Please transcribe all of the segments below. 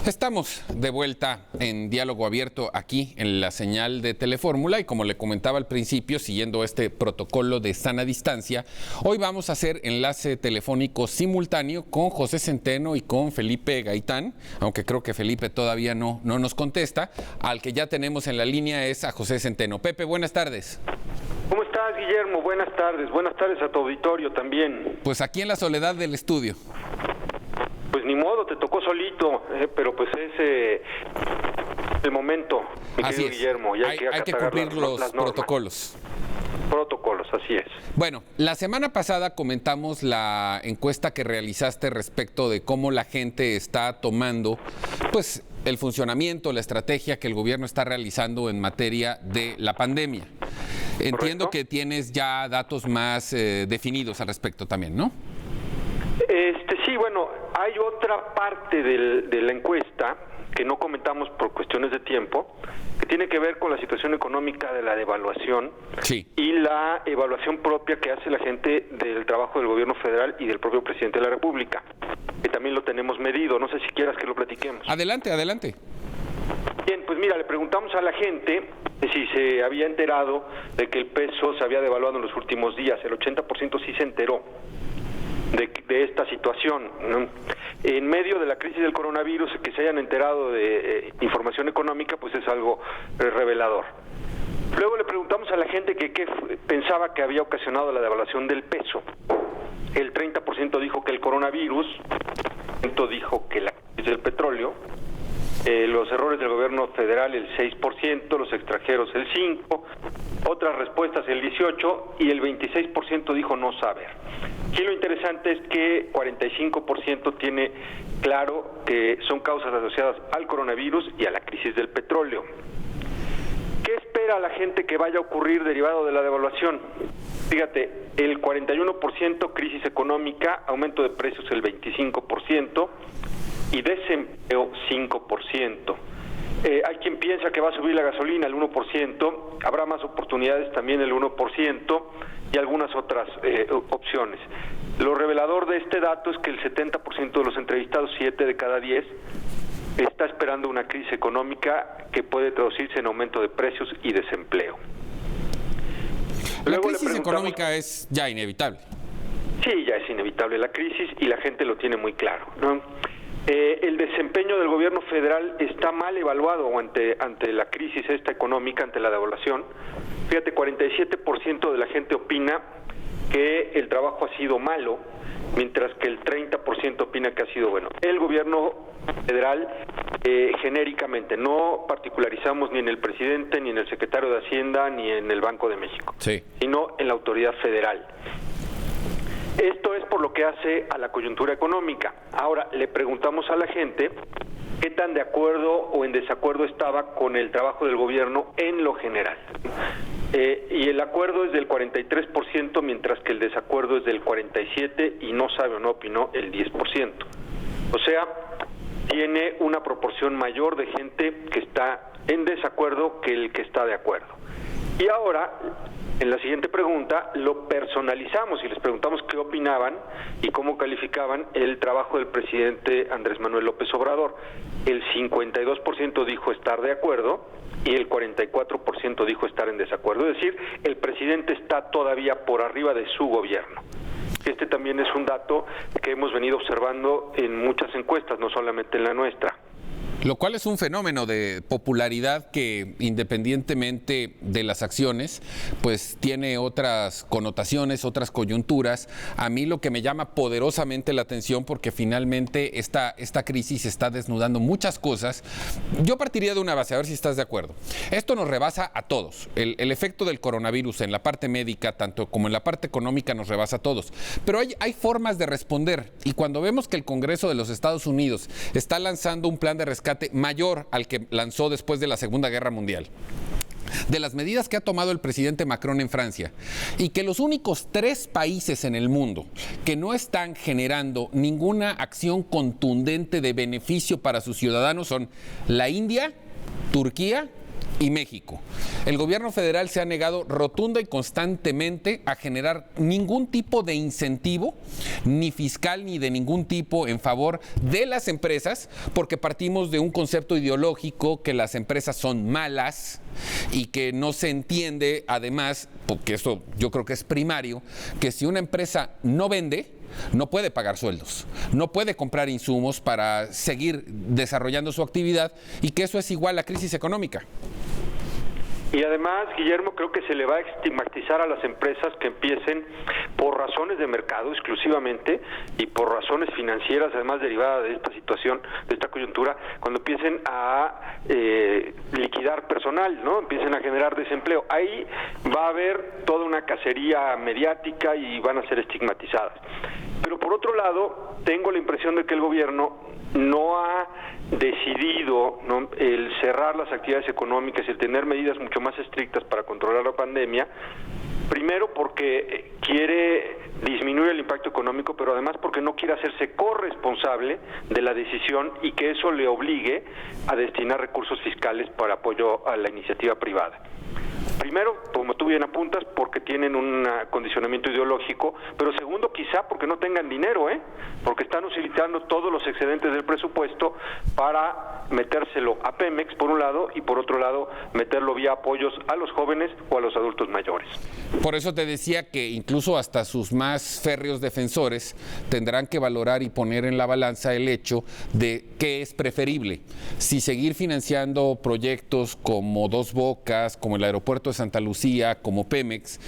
Estamos de vuelta en Diálogo Abierto aquí en la señal de Telefórmula y como le comentaba al principio, siguiendo este protocolo de sana distancia, hoy vamos a hacer enlace telefónico simultáneo con José Centeno y con Felipe Gaitán, aunque creo que Felipe todavía no nos contesta. Al que ya tenemos en la línea es a José Centeno. Pepe, buenas tardes. ¿Cómo estás, Guillermo? Buenas tardes a tu auditorio también. Pues aquí en la soledad del estudio. Pues ni modo, te tocó solito, pero pues es el momento, mi querido Guillermo. Y hay que cumplir los protocolos. Protocolos, así es. Bueno, la semana pasada comentamos la encuesta que realizaste respecto de cómo la gente está tomando, pues, el funcionamiento, la estrategia que el gobierno está realizando en materia de la pandemia. Entiendo ¿Correcto? Que tienes ya datos más definidos al respecto también, ¿no? Sí, bueno, hay otra parte de la encuesta que no comentamos por cuestiones de tiempo, que tiene que ver con la situación económica de la devaluación y la evaluación propia que hace la gente del trabajo del gobierno federal y del propio presidente de la República, que también lo tenemos medido. No sé si quieras que lo platiquemos. Adelante. Bien, pues mira, le preguntamos a la gente si se había enterado de que el peso se había devaluado en los últimos días. El 80% sí se enteró de esta situación, ¿no? En medio de la crisis del coronavirus, que se hayan enterado de información económica, pues es algo revelador. Luego le preguntamos a la gente que qué pensaba que había ocasionado la devaluación del peso. El 30% dijo que el coronavirus, el 20% dijo que la crisis del petróleo, los errores del gobierno federal el 6%, los extranjeros el 5%, otras respuestas el 18% y el 26% dijo no saber. Aquí lo interesante es que 45% tiene claro que son causas asociadas al coronavirus y a la crisis del petróleo. ¿Qué espera la gente que vaya a ocurrir derivado de la devaluación? Fíjate, el 41% crisis económica, aumento de precios el 25%, y desempleo 5%. Hay quien piensa que va a subir la gasolina el 1%, habrá más oportunidades también el 1% y algunas otras opciones. Lo revelador de este dato es que el 70% de los entrevistados, 7 de cada 10, está esperando una crisis económica que puede traducirse en aumento de precios y desempleo. La crisis económica es ya inevitable. Sí, ya es inevitable la crisis y la gente lo tiene muy claro, ¿no? El desempeño del gobierno federal está mal evaluado ante la crisis esta económica, ante la devaluación. Fíjate, 47% de la gente opina que el trabajo ha sido malo, mientras que el 30% opina que ha sido bueno. El gobierno federal, genéricamente, no particularizamos ni en el presidente, ni en el secretario de Hacienda, ni en el Banco de México, sino en la autoridad federal. Esto es por lo que hace a la coyuntura económica. Ahora, le preguntamos a la gente qué tan de acuerdo o en desacuerdo estaba con el trabajo del gobierno en lo general. Y el acuerdo es del 43%, mientras que el desacuerdo es del 47% y no sabe o no opinó el 10%. O sea, tiene una proporción mayor de gente que está en desacuerdo que el que está de acuerdo. Y ahora, en la siguiente pregunta, lo personalizamos y les preguntamos qué opinaban y cómo calificaban el trabajo del presidente Andrés Manuel López Obrador. El 52% dijo estar de acuerdo y el 44% dijo estar en desacuerdo. Es decir, el presidente está todavía por arriba de su gobierno. Este también es un dato que hemos venido observando en muchas encuestas, no solamente en la nuestra. Lo cual es un fenómeno de popularidad que, independientemente de las acciones, pues tiene otras connotaciones, otras coyunturas. A mí lo que me llama poderosamente la atención, porque finalmente esta crisis está desnudando muchas cosas. Yo partiría de una base, a ver si estás de acuerdo. Esto nos rebasa a todos. El efecto del coronavirus en la parte médica, tanto como en la parte económica, nos rebasa a todos. Pero hay formas de responder. Y cuando vemos que el Congreso de los Estados Unidos está lanzando un plan de rescate mayor al que lanzó después de la Segunda Guerra Mundial, de las medidas que ha tomado el presidente Macron en Francia, y que los únicos 3 países en el mundo que no están generando ninguna acción contundente de beneficio para sus ciudadanos son la India, Turquía y México. El gobierno federal se ha negado rotunda y constantemente a generar ningún tipo de incentivo, ni fiscal ni de ningún tipo en favor de las empresas, porque partimos de un concepto ideológico que las empresas son malas y que no se entiende, además, porque eso yo creo que es primario, que si una empresa no vende, no puede pagar sueldos, no puede comprar insumos para seguir desarrollando su actividad y que eso es igual a crisis económica. Y además, Guillermo, creo que se le va a estigmatizar a las empresas que empiecen por razones de mercado exclusivamente y por razones financieras, además derivadas de esta situación, de esta coyuntura, cuando empiecen a liquidar personal, ¿no? Empiecen a generar desempleo. Ahí va a haber toda una cacería mediática y van a ser estigmatizadas. Pero por otro lado, tengo la impresión de que el gobierno no ha decidido, ¿no?, el cerrar las actividades económicas y el tener medidas mucho más estrictas para controlar la pandemia, primero porque quiere disminuir el impacto económico, pero además porque no quiere hacerse corresponsable de la decisión y que eso le obligue a destinar recursos fiscales para apoyo a la iniciativa privada. Primero, como tú bien apuntas, porque tienen un condicionamiento ideológico, pero segundo, quizá porque no tengan dinero, porque están utilizando todos los excedentes del presupuesto para metérselo a Pemex, por un lado, y por otro lado, meterlo vía apoyos a los jóvenes o a los adultos mayores. Por eso te decía que incluso hasta sus más férreos defensores tendrán que valorar y poner en la balanza el hecho de qué es preferible, si seguir financiando proyectos como Dos Bocas, como el aeropuerto de Santa Lucía, como Pemex,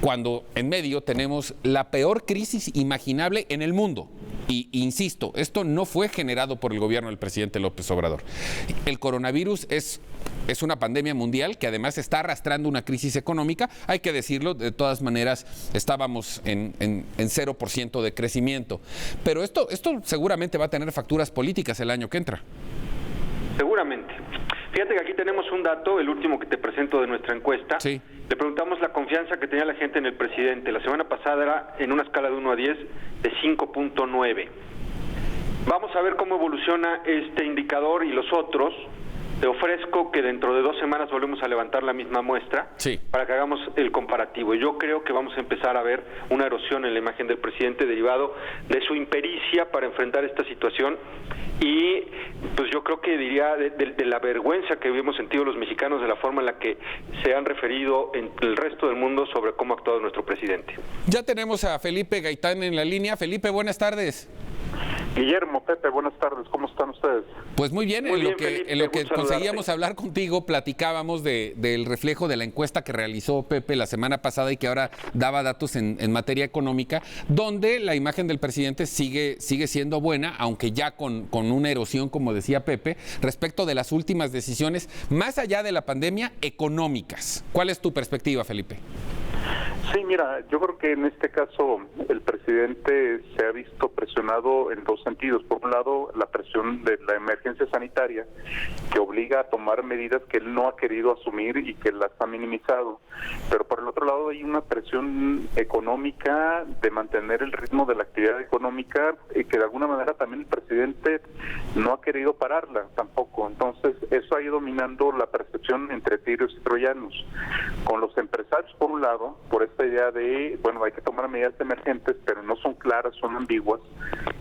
cuando en medio tenemos la peor crisis imaginable en el mundo. Y insisto, esto no fue generado por el gobierno del presidente López Obrador. El coronavirus es una pandemia mundial que además está arrastrando una crisis económica. Hay que decirlo, de todas maneras estábamos en 0% de crecimiento. Pero esto seguramente va a tener facturas políticas el año que entra. Seguramente. Fíjate que aquí tenemos un dato, el último que te presento de nuestra encuesta. Sí. Le preguntamos la confianza que tenía la gente en el presidente. La semana pasada era en una escala de 1 a 10 de 5.9. Vamos a ver cómo evoluciona este indicador y los otros. Te ofrezco que dentro de 2 semanas volvemos a levantar la misma muestra, sí, para que hagamos el comparativo. Yo creo que vamos a empezar a ver una erosión en la imagen del presidente derivado de su impericia para enfrentar esta situación y pues yo creo que diría de la vergüenza que hemos sentido los mexicanos de la forma en la que se han referido en el resto del mundo sobre cómo ha actuado nuestro presidente. Ya tenemos a Felipe Gaitán en la línea. Felipe, buenas tardes. Guillermo, Pepe, buenas tardes, ¿cómo están ustedes? Pues muy bien, muy bien, Felipe, en lo que conseguíamos hablar contigo, platicábamos del reflejo de la encuesta que realizó Pepe la semana pasada y que ahora daba datos en materia económica, donde la imagen del presidente sigue siendo buena, aunque ya con una erosión, como decía Pepe, respecto de las últimas decisiones, más allá de la pandemia, económicas. ¿Cuál es tu perspectiva, Felipe? Sí, mira, yo creo que en este caso el presidente se ha visto presionado en 2 sentidos. Por un lado, la presión de la emergencia sanitaria, que obliga a tomar medidas que él no ha querido asumir y que las ha minimizado. Pero por el otro lado hay una presión económica de mantener el ritmo de la actividad económica y que de alguna manera también el presidente no ha querido pararla tampoco. Entonces, eso ha ido minando la percepción entre tigres y troyanos. Con los empresarios, por un lado, por esta idea de, bueno, hay que tomar medidas emergentes, pero no son claras, son ambiguas,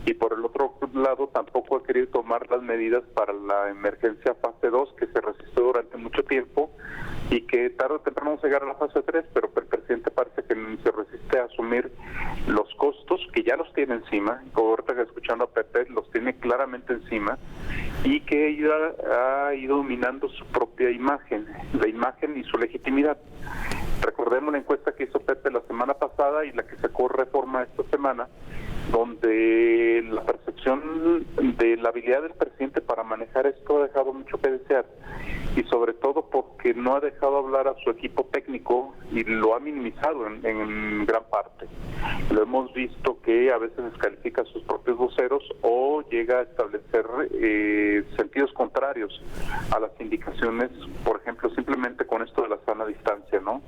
y por el otro lado tampoco ha querido tomar las medidas para la emergencia fase 2, que se resistió durante mucho tiempo, y que tarde o temprano vamos a llegar a la fase 3, pero el presidente parece que se resiste a asumir los costos, que ya los tiene encima, ahorita escuchando a Pepe, los tiene claramente encima, y que ha ido minando su propia imagen, la imagen y su legitimidad. Recordemos la encuesta que hizo Pepe la semana pasada y la que sacó Reforma esta semana, donde la percepción de la habilidad del presidente para manejar esto ha dejado mucho que desear, y sobre todo porque no ha dejado hablar a su equipo técnico y lo ha minimizado en gran parte. Lo hemos visto que a veces descalifica a sus propios voceros o llega a establecer sentidos contrarios a las indicaciones, por ejemplo, simplemente con esto de la sana distancia, ¿no?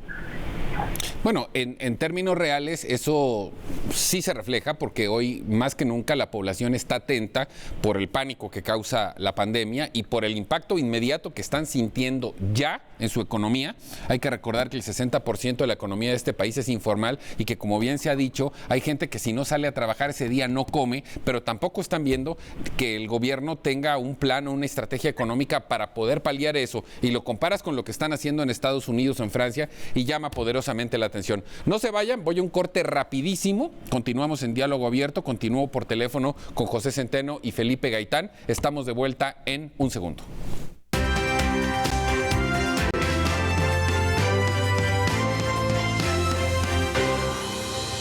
Bueno, en términos reales eso sí se refleja porque hoy más que nunca la población está atenta por el pánico que causa la pandemia y por el impacto inmediato que están sintiendo ya en su economía. Hay que recordar que el 60% de la economía de este país es informal y que, como bien se ha dicho, hay gente que si no sale a trabajar ese día no come, pero tampoco están viendo que el gobierno tenga un plan o una estrategia económica para poder paliar eso, y lo comparas con lo que están haciendo en Estados Unidos o en Francia y llama poderosamente la atención. No se vayan, voy a un corte rapidísimo, continuamos en Diálogo Abierto, continúo por teléfono con José Centeno y Felipe Gaitán, estamos de vuelta en un segundo.